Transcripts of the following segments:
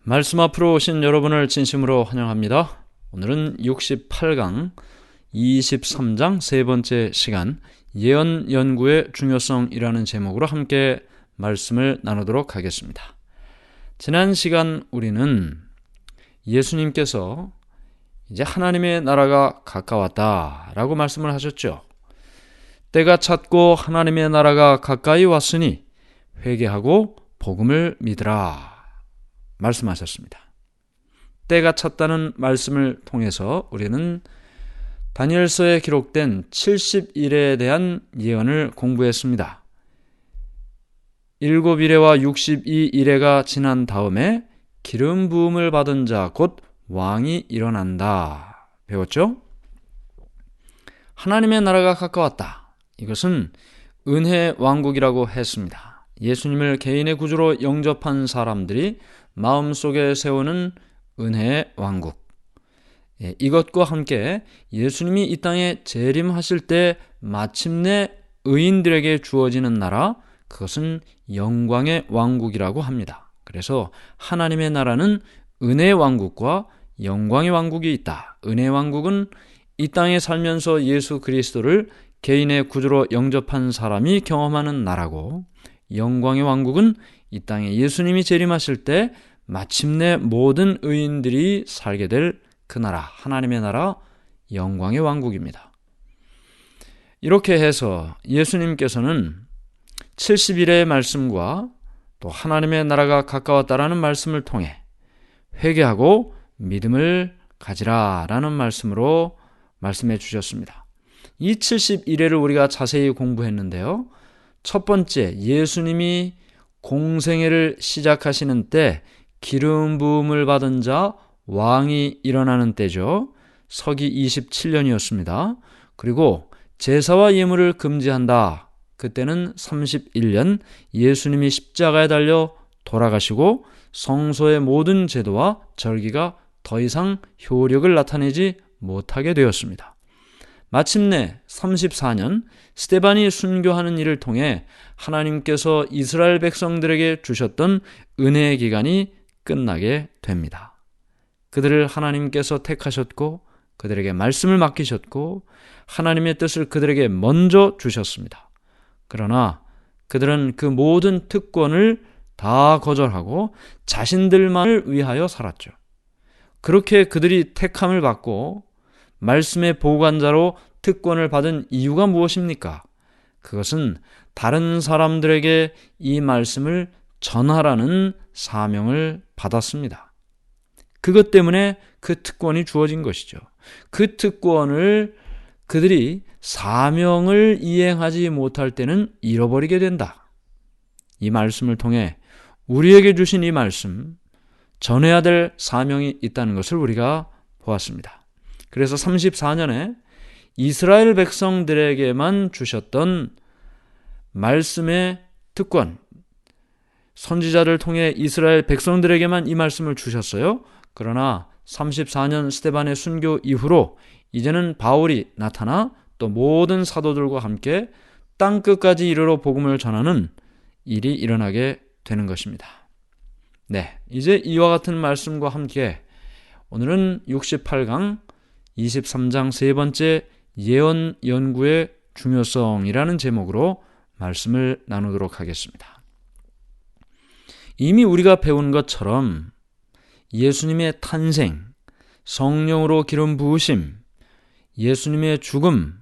말씀 앞으로 오신 여러분을 진심으로 환영합니다. 오늘은 68강 23장 세 번째 시간 예언 연구의 중요성이라는 제목으로 함께 말씀을 나누도록 하겠습니다. 지난 시간 우리는 예수님께서 이제 하나님의 나라가 가까웠다라고 말씀을 하셨죠. 때가 찼고 하나님의 나라가 가까이 왔으니 회개하고 복음을 믿으라 말씀하셨습니다. 때가 찼다는 말씀을 통해서 우리는 다니엘서에 기록된 70일에 대한 예언을 공부했습니다. 7일에와 62일에가 지난 다음에 기름 부음을 받은 자 곧 왕이 일어난다 배웠죠? 하나님의 나라가 가까웠다. 이것은 은혜의 왕국이라고 했습니다. 예수님을 개인의 구주로 영접한 사람들이 마음속에 세우는 은혜의 왕국. 이것과 함께 예수님이 이 땅에 재림하실 때 마침내 의인들에게 주어지는 나라, 그것은 영광의 왕국이라고 합니다. 그래서 하나님의 나라는 은혜의 왕국과 영광의 왕국이 있다. 은혜의 왕국은 이 땅에 살면서 예수 그리스도를 개인의 구주로 영접한 사람이 경험하는 나라고, 영광의 왕국은 이 땅에 예수님이 재림하실 때 마침내 모든 의인들이 살게 될 그 나라, 하나님의 나라, 영광의 왕국입니다. 이렇게 해서 예수님께서는 70일의 말씀과 또 하나님의 나라가 가까웠다라는 말씀을 통해 회개하고 믿음을 가지라라는 말씀으로 말씀해 주셨습니다. 이 70일을 우리가 자세히 공부했는데요. 첫 번째, 예수님이 공생애를 시작하시는 때 기름 부음을 받은 자 왕이 일어나는 때죠. 서기 27년이었습니다. 그리고 제사와 예물을 금지한다. 그때는 31년 예수님이 십자가에 달려 돌아가시고 성소의 모든 제도와 절기가 더 이상 효력을 나타내지 못하게 되었습니다. 마침내 34년 스데반이 순교하는 일을 통해 하나님께서 이스라엘 백성들에게 주셨던 은혜의 기간이 끝나게 됩니다. 그들을 하나님께서 택하셨고 그들에게 말씀을 맡기셨고 하나님의 뜻을 그들에게 먼저 주셨습니다. 그러나 그들은 그 모든 특권을 다 거절하고 자신들만을 위하여 살았죠. 그렇게 그들이 택함을 받고 말씀의 보관자로 특권을 받은 이유가 무엇입니까? 그것은 다른 사람들에게 이 말씀을 전하라는 사명을 받았습니다. 그것 때문에 그 특권이 주어진 것이죠. 그 특권을 그들이 사명을 이행하지 못할 때는 잃어버리게 된다. 이 말씀을 통해 우리에게 주신 이 말씀, 전해야 될 사명이 있다는 것을 우리가 보았습니다. 그래서 34년에 이스라엘 백성들에게만 주셨던 말씀의 특권, 선지자를 통해 이스라엘 백성들에게만 이 말씀을 주셨어요. 그러나 34년 스데반의 순교 이후로 이제는 바울이 나타나 또 모든 사도들과 함께 땅끝까지 이르러 복음을 전하는 일이 일어나게 되는 것입니다. 네, 이제 이와 같은 말씀과 함께 오늘은 68강 23장 세 번째 예언 연구의 중요성이라는 제목으로 말씀을 나누도록 하겠습니다. 이미 우리가 배운 것처럼 예수님의 탄생, 성령으로 기름 부으심, 예수님의 죽음,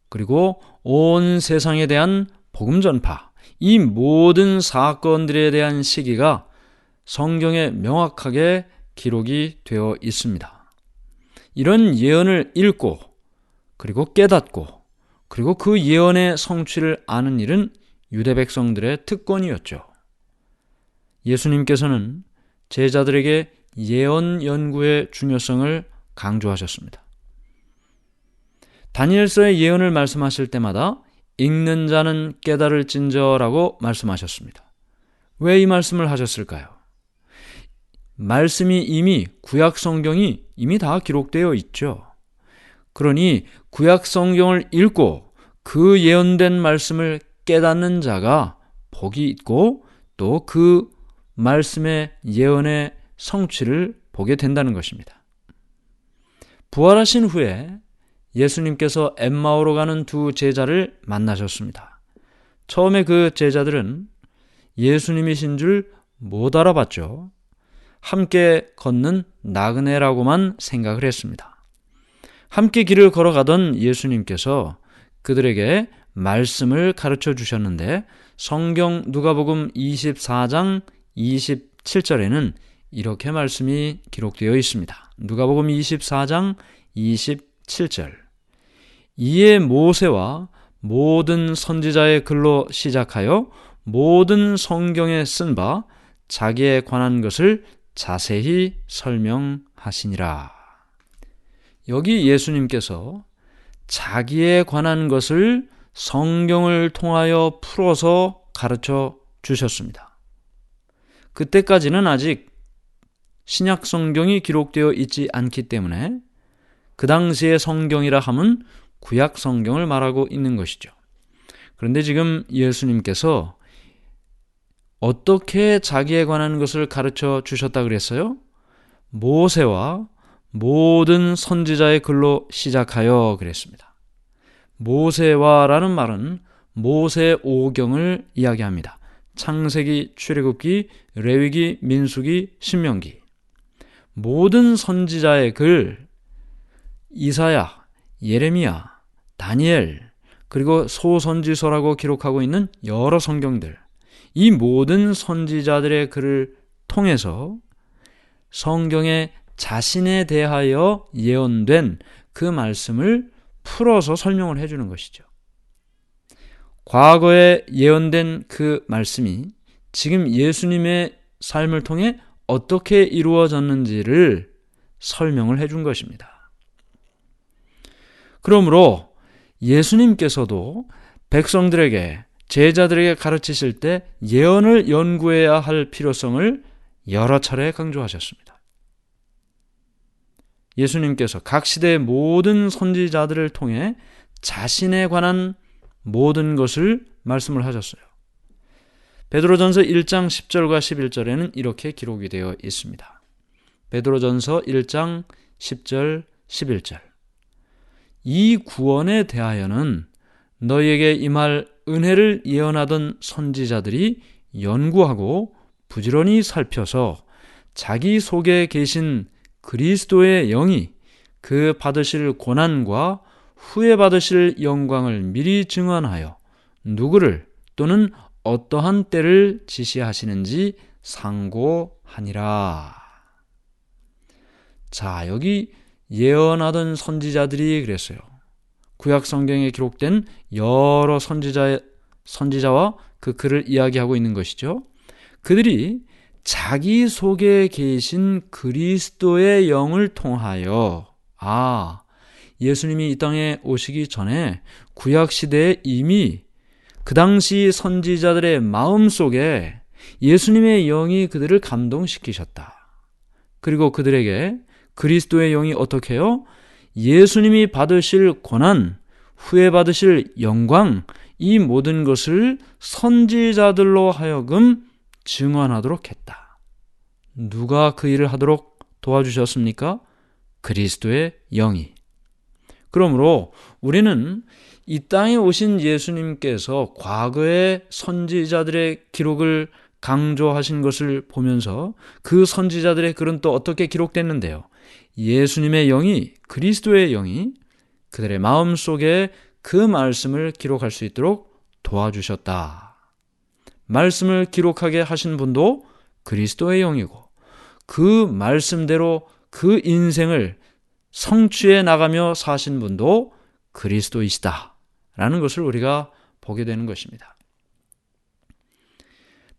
그리고 온 세상에 대한 복음 전파, 이 모든 사건들에 대한 시기가 성경에 명확하게 기록이 되어 있습니다. 이런 예언을 읽고 그리고 깨닫고 그리고 그 예언의 성취를 아는 일은 유대 백성들의 특권이었죠. 예수님께서는 제자들에게 예언 연구의 중요성을 강조하셨습니다. 다니엘서의 예언을 말씀하실 때마다 읽는 자는 깨달을진저라고 말씀하셨습니다. 왜 이 말씀을 하셨을까요? 말씀이 이미 구약 성경이 이미 다 기록되어 있죠. 그러니 구약 성경을 읽고 그 예언된 말씀을 깨닫는 자가 복이 있고 또 그 말씀의 예언의 성취를 보게 된다는 것입니다. 부활하신 후에 예수님께서 엠마오로 가는 두 제자를 만나셨습니다. 처음에 그 제자들은 예수님이신 줄 못 알아봤죠. 함께 걷는 나그네라고만 생각을 했습니다. 함께 길을 걸어가던 예수님께서 그들에게 말씀을 가르쳐 주셨는데 성경 누가복음 24장 27절에는 이렇게 말씀이 기록되어 있습니다. 누가복음 24장 27절. 이에 모세와 모든 선지자의 글로 시작하여 모든 성경에 쓴 바 자기에 관한 것을 자세히 설명하시니라. 여기 예수님께서 자기에 관한 것을 성경을 통하여 풀어서 가르쳐 주셨습니다. 그때까지는 아직 신약 성경이 기록되어 있지 않기 때문에 그 당시의 성경이라 함은 구약 성경을 말하고 있는 것이죠. 그런데 지금 예수님께서 어떻게 자기에 관한 것을 가르쳐 주셨다 그랬어요? 모세와 모든 선지자의 글로 시작하여 그랬습니다. 모세와라는 말은 모세 오경을 이야기합니다. 창세기, 출애굽기, 레위기, 민수기, 신명기. 모든 선지자의 글, 이사야, 예레미야, 다니엘, 그리고 소선지서라고 기록하고 있는 여러 성경들, 이 모든 선지자들의 글을 통해서 성경에 자신에 대하여 예언된 그 말씀을 풀어서 설명을 해주는 것이죠. 과거에 예언된 그 말씀이 지금 예수님의 삶을 통해 어떻게 이루어졌는지를 설명을 해준 것입니다. 그러므로 예수님께서도 백성들에게, 제자들에게 가르치실 때 예언을 연구해야 할 필요성을 여러 차례 강조하셨습니다. 예수님께서 각 시대의 모든 선지자들을 통해 자신에 관한 모든 것을 말씀을 하셨어요. 베드로전서 1장 10절과 11절에는 이렇게 기록이 되어 있습니다. 베드로전서 1장 10절, 11절. 이 구원에 대하여는 너희에게 임할 은혜를 예언하던 선지자들이 연구하고 부지런히 살펴서 자기 속에 계신 그리스도의 영이 그 받으실 고난과 후에 받으실 영광을 미리 증언하여 누구를 또는 어떠한 때를 지시하시는지 상고하니라. 자, 여기 예언하던 선지자들이 그랬어요. 구약 성경에 기록된 여러 선지자와 그 글을 이야기하고 있는 것이죠. 그들이 자기 속에 계신 그리스도의 영을 통하여, 예수님이 이 땅에 오시기 전에 구약 시대에 이미 그 당시 선지자들의 마음속에 예수님의 영이 그들을 감동시키셨다. 그리고 그들에게 그리스도의 영이 어떻게 해요? 예수님이 받으실 고난, 후에 받으실 영광, 이 모든 것을 선지자들로 하여금 증언하도록 했다. 누가 그 일을 하도록 도와주셨습니까? 그리스도의 영이. 그러므로 우리는 이 땅에 오신 예수님께서 과거의 선지자들의 기록을 강조하신 것을 보면서 그 선지자들의 글은 또 어떻게 기록됐는데요? 예수님의 영이, 그리스도의 영이 그들의 마음속에 그 말씀을 기록할 수 있도록 도와주셨다. 말씀을 기록하게 하신 분도 그리스도의 영이고 그 말씀대로 그 인생을 성취해 나가며 사신 분도 그리스도이시다 라는 것을 우리가 보게 되는 것입니다.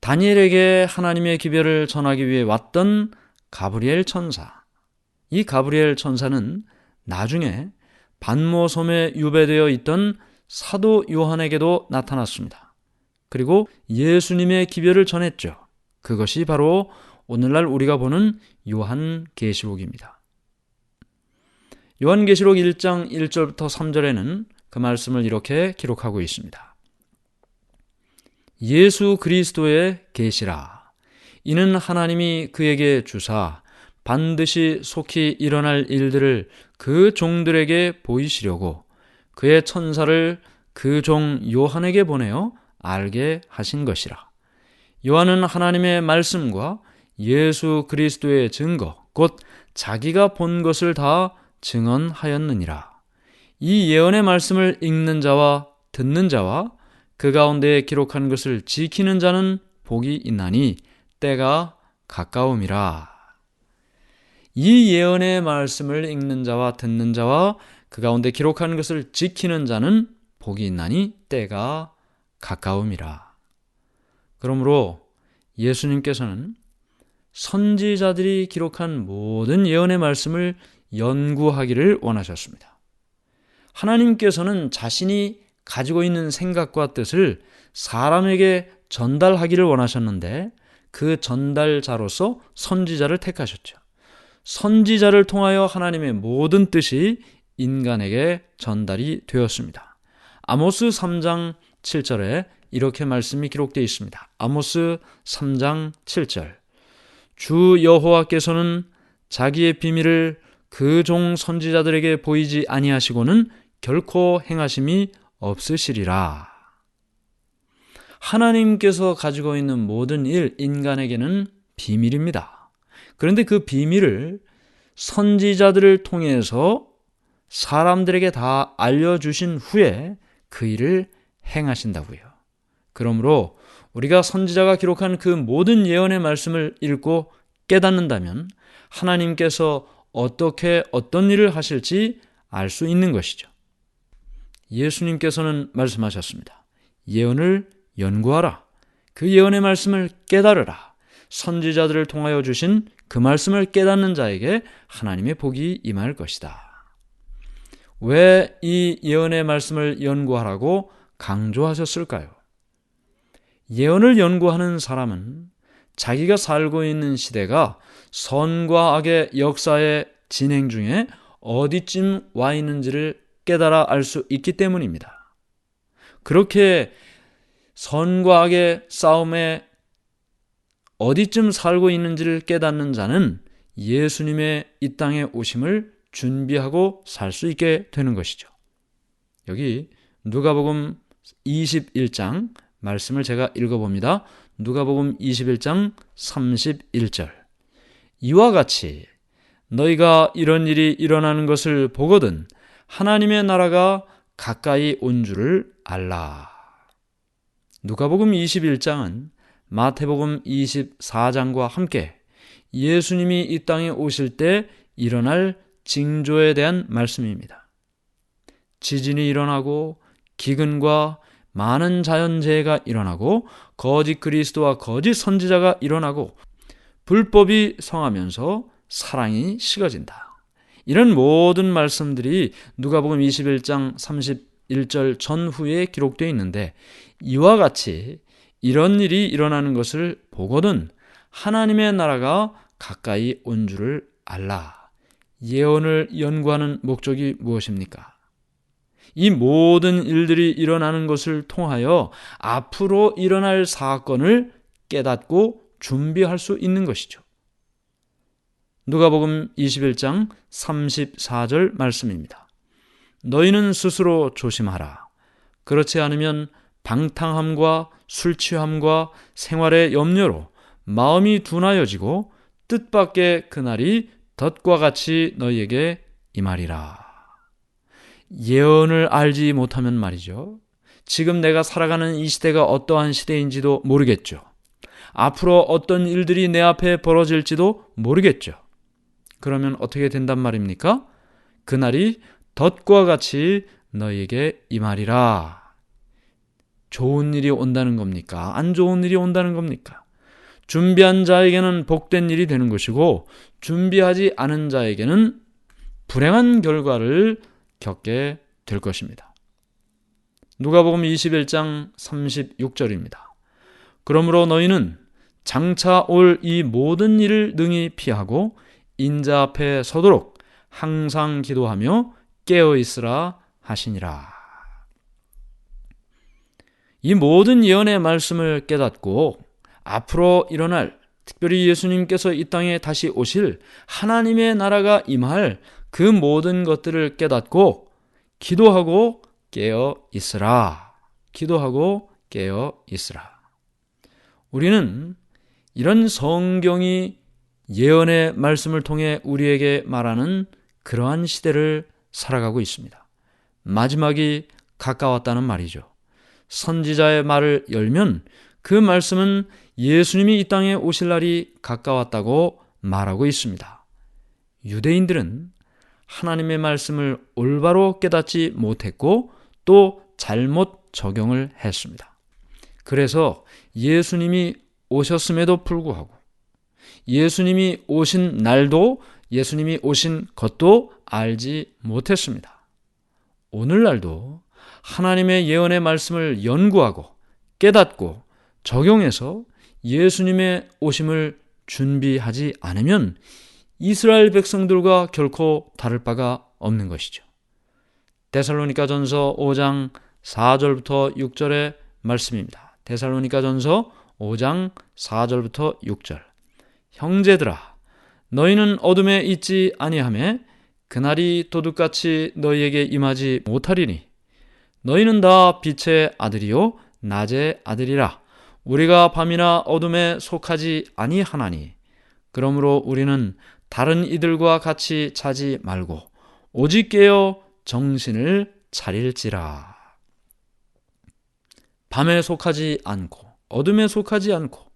다니엘에게 하나님의 기별을 전하기 위해 왔던 가브리엘 천사, 이 가브리엘 천사는 나중에 반모섬에 유배되어 있던 사도 요한에게도 나타났습니다. 그리고 예수님의 기별을 전했죠. 그것이 바로 오늘날 우리가 보는 요한계시록입니다. 요한계시록 1장 1절부터 3절에는 그 말씀을 이렇게 기록하고 있습니다. 예수 그리스도의 계시라. 이는 하나님이 그에게 주사 반드시 속히 일어날 일들을 그 종들에게 보이시려고 그의 천사를 그 종 요한에게 보내어 알게 하신 것이라. 요한은 하나님의 말씀과 예수 그리스도의 증거, 곧 자기가 본 것을 다 증언하였느니라. 이 예언의 말씀을 읽는 자와 듣는 자와 그 가운데 기록한 것을 지키는 자는 복이 있나니 때가 가까움이라. 이 예언의 말씀을 읽는 자와 듣는 자와 그 가운데 기록한 것을 지키는 자는 복이 있나니 때가 가까움이라. 그러므로 예수님께서는 선지자들이 기록한 모든 예언의 말씀을 연구하기를 원하셨습니다. 하나님께서는 자신이 가지고 있는 생각과 뜻을 사람에게 전달하기를 원하셨는데 그 전달자로서 선지자를 택하셨죠. 선지자를 통하여 하나님의 모든 뜻이 인간에게 전달이 되었습니다. 아모스 3장 7절에 이렇게 말씀이 기록되어 있습니다. 아모스 3장 7절. 주 여호와께서는 자기의 비밀을 그 종 선지자들에게 보이지 아니하시고는 결코 행하심이 없으시리라. 하나님께서 가지고 있는 모든 일, 인간에게는 비밀입니다. 그런데 그 비밀을 선지자들을 통해서 사람들에게 다 알려주신 후에 그 일을 행하신다고요. 그러므로 우리가 선지자가 기록한 그 모든 예언의 말씀을 읽고 깨닫는다면 하나님께서 어떻게 어떤 일을 하실지 알 수 있는 것이죠. 예수님께서는 말씀하셨습니다. 예언을 연구하라. 그 예언의 말씀을 깨달으라. 선지자들을 통하여 주신 그 말씀을 깨닫는 자에게 하나님의 복이 임할 것이다. 왜 이 예언의 말씀을 연구하라고 강조하셨을까요? 예언을 연구하는 사람은 자기가 살고 있는 시대가 선과 악의 역사의 진행 중에 어디쯤 와 있는지를 깨달아 알 수 있기 때문입니다. 그렇게 선과 악의 싸움에 어디쯤 살고 있는지를 깨닫는 자는 예수님의 이 땅에 오심을 준비하고 살 수 있게 되는 것이죠. 여기 누가복음 21장 말씀을 제가 읽어봅니다. 누가복음 21장 31절. 이와 같이 너희가 이런 일이 일어나는 것을 보거든 하나님의 나라가 가까이 온 줄을 알라. 누가복음 21장은 마태복음 24장과 함께 예수님이 이 땅에 오실 때 일어날 징조에 대한 말씀입니다. 지진이 일어나고 기근과 많은 자연재해가 일어나고 거짓 그리스도와 거짓 선지자가 일어나고 불법이 성하면서 사랑이 식어진다. 이런 모든 말씀들이 누가복음 21장 31절 전후에 기록되어 있는데 이와 같이 이런 일이 일어나는 것을 보거든 하나님의 나라가 가까이 온 줄을 알라. 예언을 연구하는 목적이 무엇입니까? 이 모든 일들이 일어나는 것을 통하여 앞으로 일어날 사건을 깨닫고 준비할 수 있는 것이죠. 누가복음 21장 34절 말씀입니다. 너희는 스스로 조심하라. 그렇지 않으면 방탕함과 술취함과 생활의 염려로 마음이 둔하여지고 뜻밖의 그날이 덫과 같이 너희에게 임하리라. 예언을 알지 못하면 말이죠. 지금 내가 살아가는 이 시대가 어떠한 시대인지도 모르겠죠. 앞으로 어떤 일들이 내 앞에 벌어질지도 모르겠죠. 그러면 어떻게 된단 말입니까? 그날이 덫과 같이 너희에게 임하리라. 좋은 일이 온다는 겁니까? 안 좋은 일이 온다는 겁니까? 준비한 자에게는 복된 일이 되는 것이고 준비하지 않은 자에게는 불행한 결과를 겪게 될 것입니다. 누가복음 21장 36절입니다. 그러므로 너희는 장차 올 이 모든 일을 능히 피하고 인자 앞에 서도록 항상 기도하며 깨어 있으라 하시니라. 이 모든 예언의 말씀을 깨닫고 앞으로 일어날 특별히 예수님께서 이 땅에 다시 오실 하나님의 나라가 임할 그 모든 것들을 깨닫고 기도하고 깨어 있으라. 기도하고 깨어 있으라. 우리는 이런 성경이 예언의 말씀을 통해 우리에게 말하는 그러한 시대를 살아가고 있습니다. 마지막이 가까웠다는 말이죠. 선지자의 말을 열면 그 말씀은 예수님이 이 땅에 오실 날이 가까웠다고 말하고 있습니다. 유대인들은 하나님의 말씀을 올바로 깨닫지 못했고 또 잘못 적용을 했습니다. 그래서 예수님이 오셨음에도 불구하고 예수님이 오신 날도 예수님이 오신 것도 알지 못했습니다. 오늘날도 하나님의 예언의 말씀을 연구하고 깨닫고 적용해서 예수님의 오심을 준비하지 않으면 이스라엘 백성들과 결코 다를 바가 없는 것이죠. 데살로니가전서 5장 4절부터 6절의 말씀입니다. 데살로니가전서 5장 4절부터 6절. 형제들아, 너희는 어둠에 있지 아니하매 그날이 도둑같이 너희에게 임하지 못하리니 너희는 다 빛의 아들이요 낮의 아들이라. 우리가 밤이나 어둠에 속하지 아니하나니 그러므로 우리는 다른 이들과 같이 자지 말고 오직 깨어 정신을 차릴지라. 밤에 속하지 않고 어둠에 속하지 않고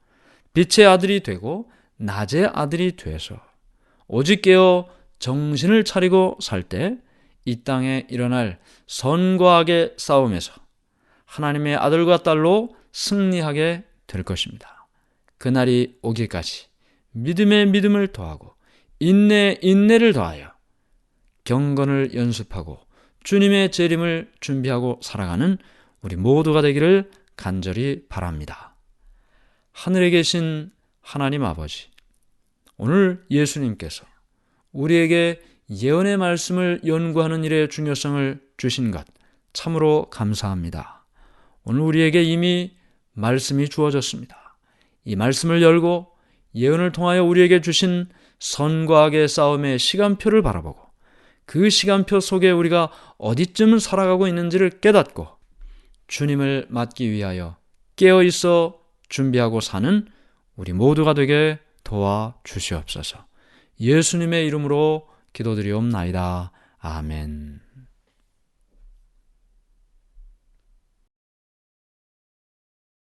빛의 아들이 되고 낮의 아들이 돼서 오직 깨어 정신을 차리고 살 때 이 땅에 일어날 선과 악의 싸움에서 하나님의 아들과 딸로 승리하게 될 것입니다. 그날이 오기까지 믿음에 믿음을 더하고 인내에 인내를 더하여 경건을 연습하고 주님의 재림을 준비하고 살아가는 우리 모두가 되기를 간절히 바랍니다. 하늘에 계신 하나님 아버지, 오늘 예수님께서 우리에게 예언의 말씀을 연구하는 일의 중요성을 주신 것 참으로 감사합니다. 오늘 우리에게 이미 말씀이 주어졌습니다. 이 말씀을 열고 예언을 통하여 우리에게 주신 선과 악의 싸움의 시간표를 바라보고 그 시간표 속에 우리가 어디쯤 살아가고 있는지를 깨닫고 주님을 맞기 위하여 깨어있어 준비하고 사는 우리 모두가 되게 도와주시옵소서. 예수님의 이름으로 기도드리옵나이다. 아멘.